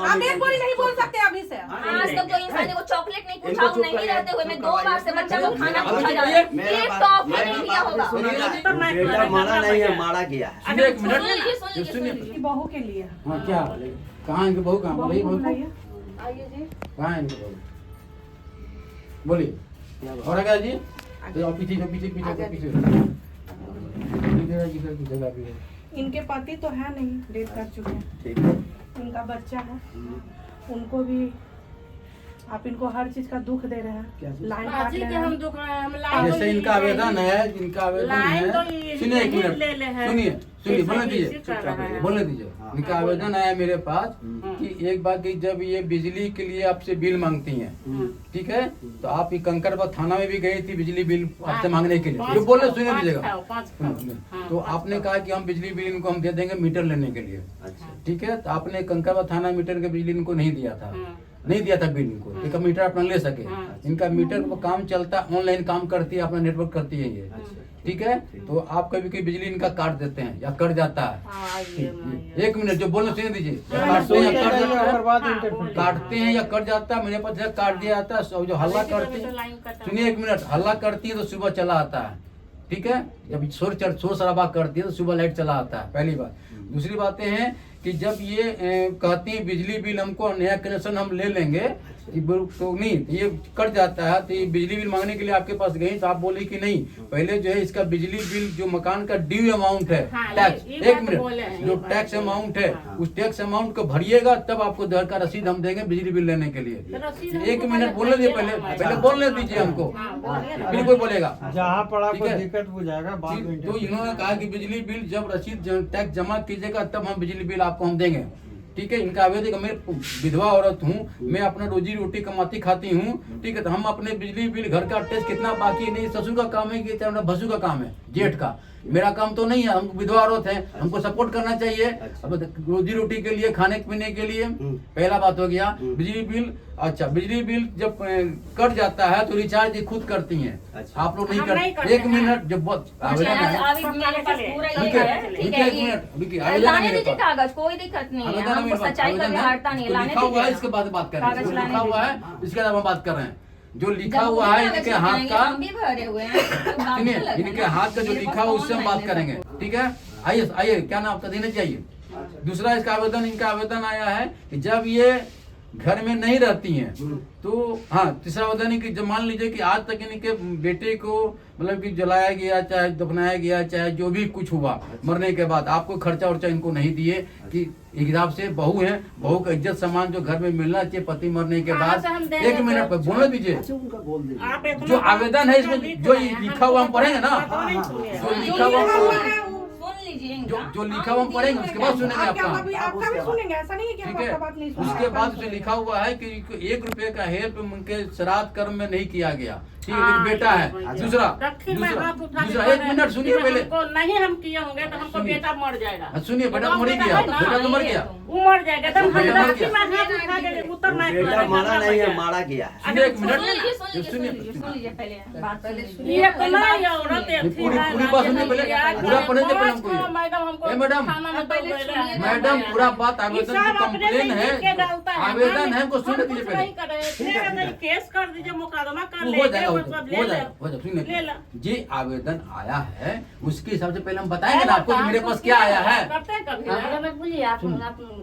आप एक बोली नहीं बोल सकते अभी से। आज तक जो इंसान ने वो चॉकलेट नहीं पूछा, वो नहीं रहते हुए मैं 2 बार से बच्चा को खाना पूछा जा रहा है, एक टॉफी नहीं दिया होगा। बेटा मारा नहीं है, मारा गया है। सुनिए एक मिनट, सुनिए बहू के लिए हाँ क्या कहाँ इनके बहू कहाँ बोलिए बहू आइए जी। कहाँ है इनके बहू बोलिए और क्या जी तो पीछे पीछे पीछे पीछे जगह भी है। इनके पति तो है नहीं, डेथ कर चुके हैं। ठीक है। इनका बच्चा है, उनको भी आप इनको हर चीज का दुख दे रहे हैं। लाइन काट ले रहे हैं। जैसे इनका आवेदन है, इनका आवेदन है, सुनिए एक मिनट, सुनिए सुनिए बोलने दीजिए, बोलने दीजिए। इनका आवेदन आया मेरे पास कि एक बार कि जब ये बिजली के लिए आपसे बिल मांगती हैं, ठीक है, तो आप ये कंकड़बाग थाना में भी गई थी बिजली बिल आपसे मांगने के लिए, जो बोल रहे सुनिए दीजिएगा। तो आपने कहा कि हम बिजली बिल इनको हम दे देंगे मीटर लेने के लिए, ठीक है। तो आपने कंकड़बाग थाना मीटर के बिजली इनको नहीं दिया था, नहीं दिया था बिल इनको, ठीक है, मीटर अपना ले सके। इनका मीटर का काम चलता ऑनलाइन काम करती है, अपना नेटवर्क करती है ये, ठीक है। तो आप कभी कभी बिजली इनका काट देते हैं या कट जाता है। एक मिनट जो बोलना सुनिए दीजिए, काटते हैं या कट जाता है, काटते हैं या कट जाता है। मेरे पास काट दिया जाता है, जो हल्ला करती है, सुनिए एक मिनट, हल्ला करती है तो सुबह चला आता है, ठीक है। जब शोर शराबा करती है तो सुबह लाइट चला आता है, पहली बात। दूसरी बातें हैं कि जब ये कहती है बिजली बिल हमको नया कनेक्शन हम ले लेंगे तो नहीं, ये कट जाता है, तो ये बिजली बिल मांगने के लिए आपके पास गई तो आप बोली कि नहीं, पहले जो है इसका बिजली बिल जो मकान का ड्यू अमाउंट है, टैक्स, एक मिनट, जो टैक्स अमाउंट है उस टैक्स अमाउंट को भरिएगा तब आपको घर का रसीद हम देंगे बिजली बिल लेने के लिए। एक मिनट बोलने दीजिए, पहले बोलने दीजिए हमको, फिर कोई बोलेगा जहाँ पड़ा कोई दिक्कत हो जाएगा। तो इन्होंने कहा कि बिजली बिल जब रसीद टैक्स जमा कीजिएगा तब हम बिजली बिल आपको हम देंगे, ठीक है। इनका आवेदन, मैं विधवा औरत हूँ, मैं अपना रोजी रोटी कमाती खाती हूँ, ठीक है। तो हम अपने बिजली बिल घर का टैक्स कितना बाकी नहीं, ससुर का काम है कि भसुर का काम है, जेठ का, मेरा काम तो नहीं है। हम विधवा औरत है, हमको सपोर्ट करना चाहिए अब रोजी रोटी के लिए, खाने पीने के लिए। पहला बात हो गया बिजली बिल। अच्छा, बिजली बिल जब कट जाता है तो रिचार्ज खुद करती हैं, आप लोग नहीं करते। एक मिनट, जब आवेदन है, कागज कोई दिक्कत नहीं है, हमको सच्चाई का हारता नहीं है, लिखा हुआ है, इसके बाद बात कर रहे हैं, लिखा हुआ है इसके बाद हम बात कर रहे हैं। जो लिखा हुआ है इनके हाथ का, सुनिए, इनके हाथ का जो लिखा हुआ उससे हम बात करेंगे, ठीक है। आइए आइए, क्या नाम आपका, देना चाहिए। दूसरा इसका आवेदन, इनका आवेदन आया है कि जब ये घर में नहीं रहती हैं तो हाँ, तीसरा आवेदन है कि जब मान लीजिए कि आज तक इनके बेटे को मतलब कि जलाया गया, चाहे दफनाया गया, चाहे जो भी कुछ हुआ मरने के बाद, आपको खर्चा वर्चा इनको नहीं दिए कि एक हिसाब से बहू है, बहू का इज्जत सामान जो घर में मिलना चाहिए पति मरने के बाद। एक मिनट पर बोलने दीजिए, जो आवेदन है इसमें जो लिखा हुआ हम पढ़ेंगे ना, जो लिखा हुआ जो लिखा हुआ हम पढ़ेंगे उसके बाद सुनेंगे आपका भी सुनेंगे, ऐसा नहीं है कि हम आपका बात नहीं सुनेंगे। उसके बाद उसे लिखा हुआ है कि 1 रुपए का हेल्प उनके श्राद्ध कर्म में नहीं किया गया, ठीक है, बेटा है। दूसरा, एक मिनट सुनिए पहले, नहीं हम किए होंगे तो हमको बेटा मर जाएगा। सुनिए, बेटा मर गया, बेटा तो मर गया, वो मर जाएगा, बेटा मारा नहीं है, मारा गया है। सुनिए एक मिनट, सुनिए पूरी बात सुनिए पहले, पूरा पढ़ने से पहले हमको मैडम पूरा बात, आवेदन की कंप्लेन है, आवेदन है, हमको सुनने दीजिए पहले, केस कर दीजिए, मुकदमा कर हो जाएगा, हो जाएगा। सुनिए, ये आवेदन आया है उसके हिसाब से पहले हम बताएंगे ना आपको मेरे पास क्या आया है। बोलिए, आप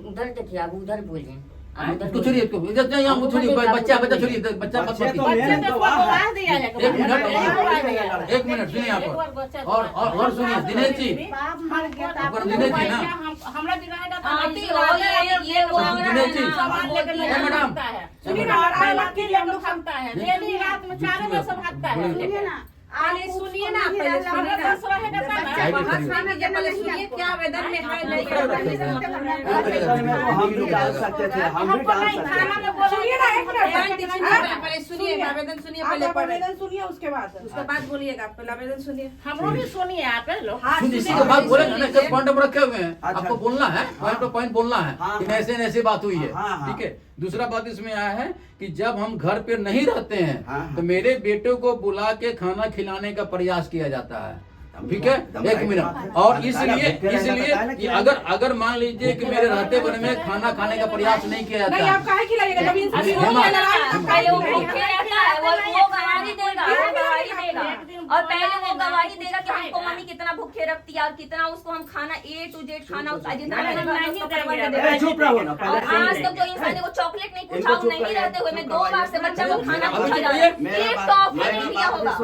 उधर देखिए, आप उधर बोलिए, तो छोड़िए, इसको यहाँ छोड़िए, बच्चा छोड़िए, बच्चा मत एक मिनट सुनिए यहाँ पर, और सुनिए दिनेश जी, दिनेश जी ना, हमरा दिलाएगा दिनेश जी, मैडम सुनिए ना, डेली रात में 4 बजे से भागता है। सुनिए ना, पहले सुनिए क्या आवेदन में है, नहीं हम भी डाल सकते थे, हम भी डाल सकते थे। सुनिए ना, एक मिनट पहले सुनिए, आवेदन सुनिए, पहले आवेदन सुनिए, उसके बाद बोलिएगा। पहले आवेदन सुनिए, हमरो भी सुनिए आप लोग। इसी के बाद बोलेंगे ना, कई पॉइंट रखे हुए हैं, आपको बोलना है, पॉइंट बोलना है कि ऐसे ऐसे बात हुई है, ठीक है। दूसरा बात इसमें आया है कि जब हम घर पे नहीं रहते हैं तो मेरे बेटे को बुला के खाना खिलाने का प्रयास किया जाता है, ठीक है, एक मिनट। और इसलिए कि अगर मान लीजिए कि मेरे रहते बने में खाना खाने का प्रयास नहीं किया नहीं, जाता आप काहे खिलाइएगा? जब इंसान हेमा, पहले वो भूखे रहता है, वो गवाही देगा, वो गवाही देगा, और पहले वो गवाही देगा कि हमको मम्मी कितना भूखे रखती है और कितना उसको हम खाना A to Z खाना जितना चुप रहो ना, और आज तक जो इंसान ने वो चॉकलेट नहीं पूछा, वो नहीं रहते हुए मैं 2 बार से बच्चा को खाना पूछा जा रहा है, एक टॉफी नहीं दिया होगा,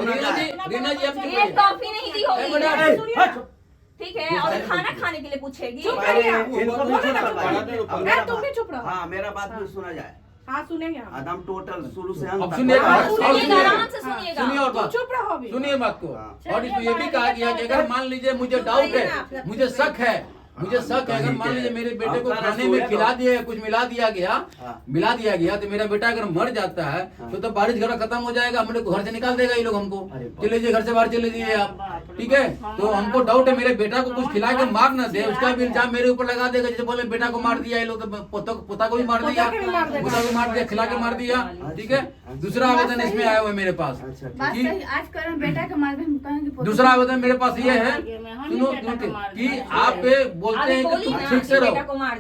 रीना जी आप एक टॉफी नहीं दी होगी, ठीक है, और खाना खाने के लिए पूछेगी। तुम भी चुप रहो। हाँ, मेरा बात भी सुना जाए। हाँ, सुनेंगे हम। एकदम टोटल शुरू से अब अंत सुनिए, सुनिएगा, आराम से सुनिएगा। सुनिए और बात, चुप रहो अभी। सुनिए बात को। और इसमें ये भी कहा गया कि अगर मान लीजिए मुझे डाउट है, मुझे शक है, अगर मान लीजिए मेरे बेटे को खाने में खिला दिया, कुछ मिला दिया गया तो मेरा बेटा अगर मर जाता है तो बारिश घर खत्म हो जाएगा, हम लोग को घर से निकाल देगा ये लोग हमको, चले जाइए घर से बाहर चले जाइए आप, ठीक है। तो हमको डाउट है मेरे बेटा को कुछ खिला के मार न दे, उसका भी इल्जाम मेरे ऊपर लगा देगा, जैसे बोले बेटा को मार दिया ये लोग, तो पोता को भी मार दिया, खिला के मार दिया, ठीक है। दूसरा आवेदन इसमें आया हुआ है मेरे पास, आज बेटा का मार दूसरा आवेदन मेरे पास ये है, सुनो कि आप बोलते हैं कि तुम ठीक से रहो, हाँ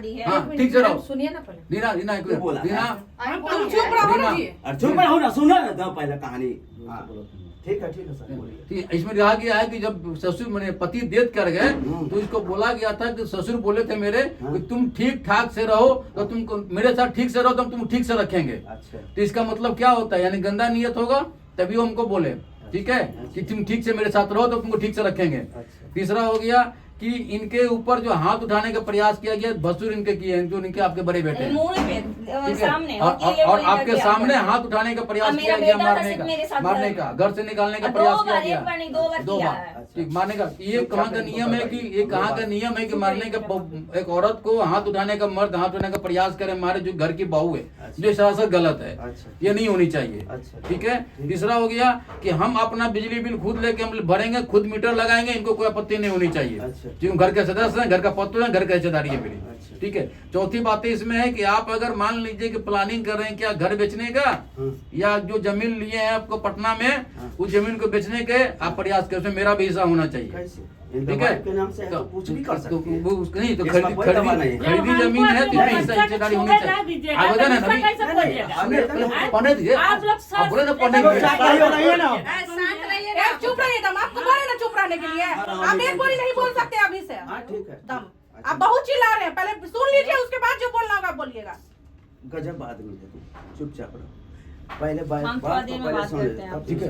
ठीक से रहो। सुनिए ना पहले। रीना तुम चुप रहो ना जी। चुप रहो ना, सुनो ना दो पहले कहानी। ठीक है सर, बोलिए। इसमें कहा गया है कि जब ससुर मैंने पति डेथ कर गए तो इसको बोला गया था कि ससुर बोले थे मेरे कि तुम ठीक ठाक से रहो तो तुमको मेरे साथ ठीक से रहो तो हम तुम ठीक से रखेंगे। तो इसका मतलब क्या होता है, यानी गंदा नियत होगा तभी वो हमको बोले, ठीक है, कि तुम ठीक से मेरे साथ रहो तो तुमको ठीक से रखेंगे। तीसरा हो गया कि इनके ऊपर जो हाथ उठाने का प्रयास किया गया, भसुर इनके किए हैं, जो इनके आपके बड़े बेटे हैं, सामने और आपके सामने हाथ उठाने का प्रयास किया गया, मारने का, घर से निकालने का प्रयास किया गया, 2 बार ठीक मारने का। ये कहाँ का नियम है कि मारने का, एक औरत को हाथ उठाने का, मर्द हाथ उठाने का प्रयास करे मारे जो घर की बहू है, जो सरासर गलत है, ये नहीं होनी चाहिए, ठीक है। तीसरा हो गया कि हम अपना बिजली बिल खुद लेके हम भरेंगे, खुद मीटर लगाएंगे, इनको कोई आपत्ति नहीं होनी चाहिए, जो घर के सदस्य हैं, घर का पत्र है, घर की हिस्सेदारी है मेरी, ठीक है। चौथी बात इसमें है कि आप अगर मान लीजिए कि प्लानिंग कर रहे हैं क्या घर बेचने का, या जो जमीन लिए हैं आपको पटना में, उस जमीन को बेचने के आप प्रयास कर, उसमें मेरा भी हिस्सा होना चाहिए, ठीक है। कुछ भी कर सकते हैं। नहीं तो खरीदी जमीन है तो हिस्सेदारी होनी चाहिए। आवेदन है ना, पढ़ने दीजिए, आप बोले ना पढ़ने चुप रहिए, दम आपको बोले ना चुप रहने के लिए, आप एक बोली नहीं बोल सकते अभी से। ठीक है, दम आप बहुत चिल्ला रहे हैं, पहले सुन लीजिए, उसके बाद जो बोलना होगा बोलिएगा। गजब आदमी है तुम, चुपचाप रहो, पहले बात ठीक है,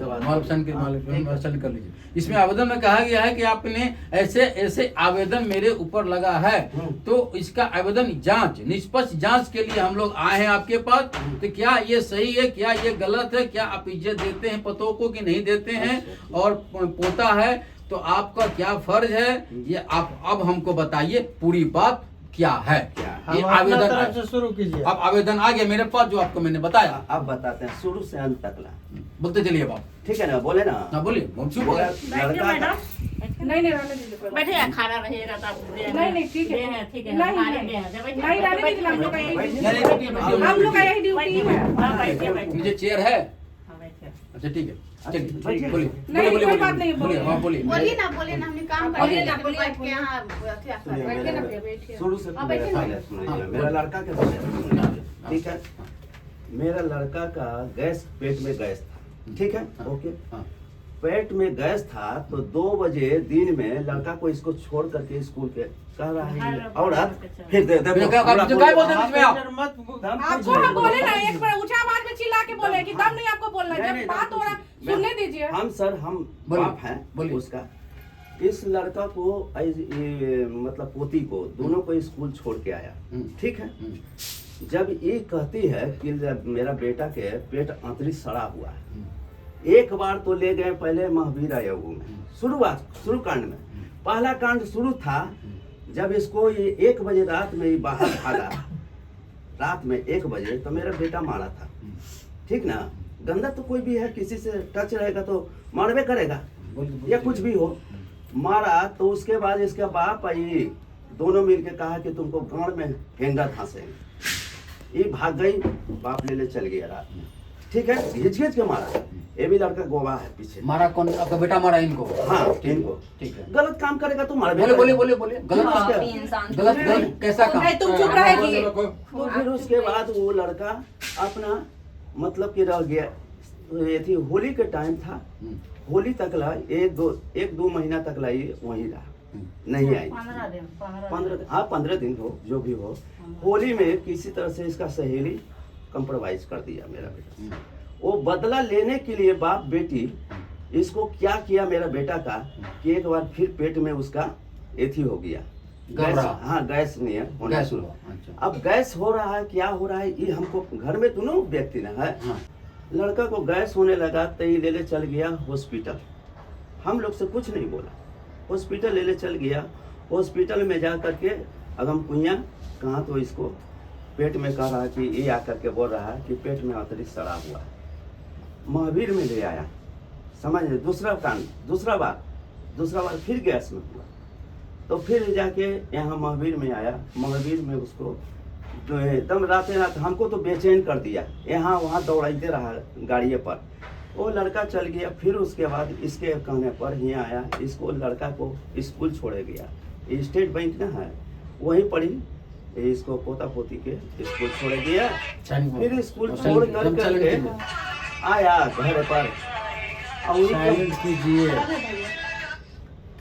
कर लीजिए। इसमें आवेदन में कहा गया है कि आपने ऐसे आवेदन मेरे ऊपर लगा है, तो इसका आवेदन निष्पक्ष जांच के लिए हम लोग आए हैं आपके पास। तो क्या ये सही है, क्या ये गलत है, क्या आप इज्जत देते हैं पतों को कि नहीं देते हैं, और पोता है तो आपका क्या फर्ज है, ये आप अब हमको बताइए पूरी बात क्या है। ये आवेदन से शुरू कीजिए। अब आवेदन आ गया मेरे पास, जो आपको मैंने बताया, आप बताते हैं शुरू से अंत तक ला, बोलते चलिए बाप, ठीक है ना, बोले ना। हाँ बोलिए, लड़का नहीं रहने दीजिए, बैठिए, खाना रहेगा नहीं ठीक है, नहीं रहने दीजिए, हम लोग का यही ड्यूटी है। मुझे चेयर है, अच्छा ठीक है, चलिए बोलिए, नहीं कोई बात नहीं, बोलिए, हाँ बोलिए, बोलिए ना हमने काम कर लिया, बैठ के यहाँ शुरू से मेरा लड़का के बारे में सुनिए, ठीक है। मेरा लड़का का गैस, पेट में गैस था, ठीक है, ओके। पेट में गैस था तो 2 बजे दिन में लड़का को इसको छोड़ करके स्कूल के कह रहा है, और फिर आपको हम बोले ना, एक बार ऊंचा आवाज में चिल्ला के बोले कि दम नहीं आपको बोलना है, जब बात हो रहा सुनने दीजिए। हम बाप हैं उसका, इस लड़का को मतलब पोती को दोनों को स्कूल छोड़ के आया, ठीक है। जब ये कहती है कि मेरा बेटा के पेट आंतरिक सड़ा हुआ है, एक बार तो ले गए पहले महावीर आयोग में, शुरू कांड में, पहला कांड शुरू था जब इसको ये 1 बजे रात में बाहर भागा, रात में 1 बजे, तो मेरा बेटा मारा था, ठीक ना। गंदा तो कोई भी है, किसी से टच रहेगा तो मारवे करेगा, या कुछ भी हो, मारा। तो उसके बाद इसका बाप आई, दोनों मिलके कहा कि तुमको गांव में हेंगा फांसेंगे, ये भाग गई, बाप ले चल गया रात में। ठीक है, घिच घिच के मारा। ये भी लड़का गवाह है पीछे। मारा कौन? आपका बेटा मारा इनको? हाँ, इनको। ठीक है, गलत काम करेगा तो मार। बोले बोले बोले बोले गलत काफी इंसान गलत गलत कैसा काम? नहीं, तुम चुप रहेगी। तो फिर उसके बाद वो लड़का अपना मतलब कि रह गया। ये थी होली के टाइम था, होली तक ला एक दो महीना तक ला ये वहीं रहा, नहीं आई। 15 दिन हो जो भी हो। होली में किसी तरह से इसका सहेली कंप्रोमाइज कर दिया मेरा बेटा। वो बदला लेने के लिए बाप बेटी इसको क्या किया मेरा बेटा का कि एक बार फिर पेट में उसका एथी हो गया, गैस। हाँ, गैस नियर होना शुरू। अब गैस हो रहा है, क्या हो रहा है ये हमको घर में दोनों व्यक्ति ना है। लड़का को गैस होने लगा तो ये ले चल गया हॉस्पिटल। हम लोग से कुछ नहीं बोला, हॉस्पिटल ले चल गया। हॉस्पिटल में जा करके अगम कुइया कहाँ तो इसको पेट में कह रहा है कि ये आकर के बोल रहा है कि पेट में अतिरिक्त सड़ा हुआ है। महावीर में ले आया, समझ। दूसरा बार फिर गैस में हुआ तो फिर जाके यहाँ महावीर में आया। महावीर में उसको जो एकदम रात हमको तो बेचैन कर दिया, यहाँ वहाँ दौड़ाते रहा गाड़िए पर। वो लड़का चल गया। फिर उसके बाद इसके कहने पर यहाँ आया, इसको लड़का को स्कूल छोड़े गया। स्टेट बैंक ना है, वहीं पढ़ी। इसको पोता पोती के स्कूल छोड़ गया। फिर स्कूल छोड़ करके आया घर पर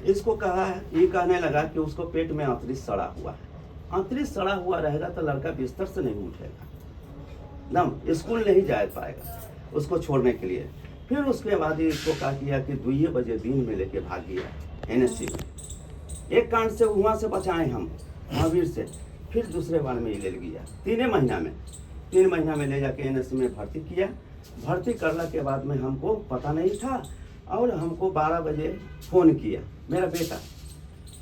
इसको कहा, ये कहने लगा कि उसको पेट में अतिरिक्त सड़ा हुआ है। अतिरिक्त सड़ा हुआ रहेगा तो लड़का बिस्तर से नहीं उठेगा, दम स्कूल नहीं जा पाएगा उसको छोड़ने के लिए। फिर उसके बाद इसको कहा किया कि 2 बजे दिन में लेके भाग गया NSC में। एक कांड से वहाँ से बचाए हम महावीर से। फिर दूसरे बार में ले गया 3 महीना में ले जाके NSC में भर्ती किया। भर्ती करने के बाद में हमको पता नहीं था और हमको 12 बजे फोन किया, मेरा बेटा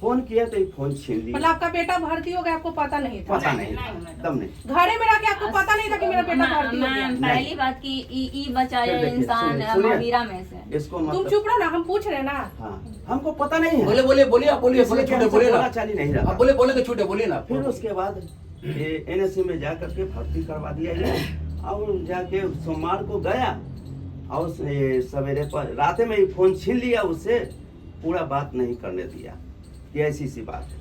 फोन किया तो फोन छीन लिया। मतलब आपका बेटा भर्ती हो गया, आपको पता नहीं था? पता नहीं, एकदम नहीं। घरे में रह के आपको पता नहीं था कि मेरा बेटा भर्ती हो गया? पहली बात की ई बचाया इंसान महावीरा में से। इसको तुम चुप रहो ना, हम पूछ रहे ना। हाँ, हमको पता नहीं है। बोले बोले बोलिए, आप बोलिए, बोले छूटे, बोले ना, चाली नहीं रहा। बोले बोले तो छूटे, बोलिए ना। फिर उसके बाद ये NSC में जा करके भर्ती करवा दिया गया और जाके सोमवार को गया और सवेरे पर रात में ही फोन छीन लिया उससे, पूरा बात नहीं करने दिया कि ऐसी सी बात है।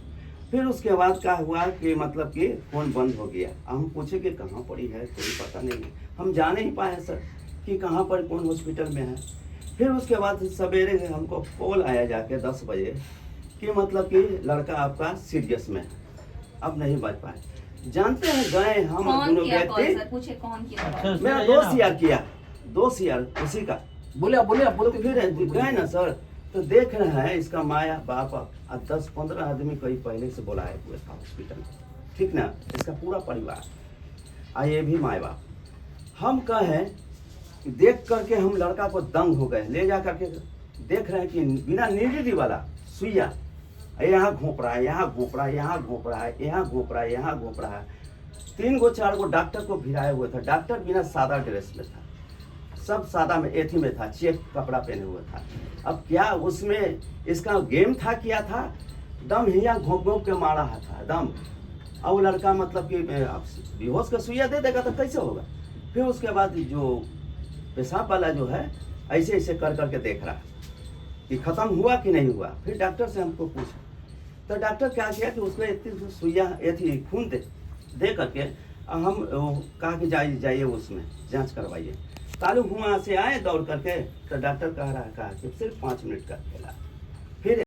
फिर उसके बाद क्या हुआ कि मतलब कि फोन बंद हो गया। हम पूछे कि कहाँ पड़ी है, कोई पता नहीं, हम जान नहीं पाए सर कि कहाँ पर कौन हॉस्पिटल में है। फिर उसके बाद सवेरे हमको कॉल आया जाके 10 बजे कि मतलब कि लड़का आपका सीरियस में है, अब नहीं बच पाए। जानते हैं गए हम दोनों व्यक्ति, मेरा दोस्त यार उसी का। बोले बोले तो फिर गए ना सर, तो देख रहे हैं इसका माया बाप 10-15 आदमी कहीं पहले से बुलाए हुए था हॉस्पिटल, ठीक ना, इसका पूरा परिवार ये भी माए बाप। हम कहें कि देख करके हम लड़का को दंग हो गए। ले जा करके देख रहे हैं कि बिना नीडी वाला सुइया यहाँ घोंप रहा है, यहाँ घोंप रहा है, यहाँ घोंप रहा है, यहाँ घोंप रहा है, यहाँ घोंप रहा है। 3-4 डॉक्टर को भिड़ाए हुए था। डॉक्टर बिना सादा ड्रेस में था, सब सादा में एथी में था, चेक कपड़ा पहने हुए था। अब क्या उसमें इसका गेम था, किया था, दम हिया घोंप घोंप के मारा था दम। और लड़का मतलब कि बेहोश का सुइया दे देगा तो कैसे होगा। फिर उसके बाद जो पेशाब वाला जो है ऐसे ऐसे कर करके देख रहा कि ख़त्म हुआ कि नहीं हुआ। फिर डॉक्टर से हमको पूछा तो डॉक्टर क्या किया कि उसको इतनी सुइया थी खून दे करके हम कहा कि जाइए उसमें जांच करवाइए। तालु वहाँ से आए दौड़ करके तो डॉक्टर कह रहा कि सिर्फ 5 मिनट का खेला।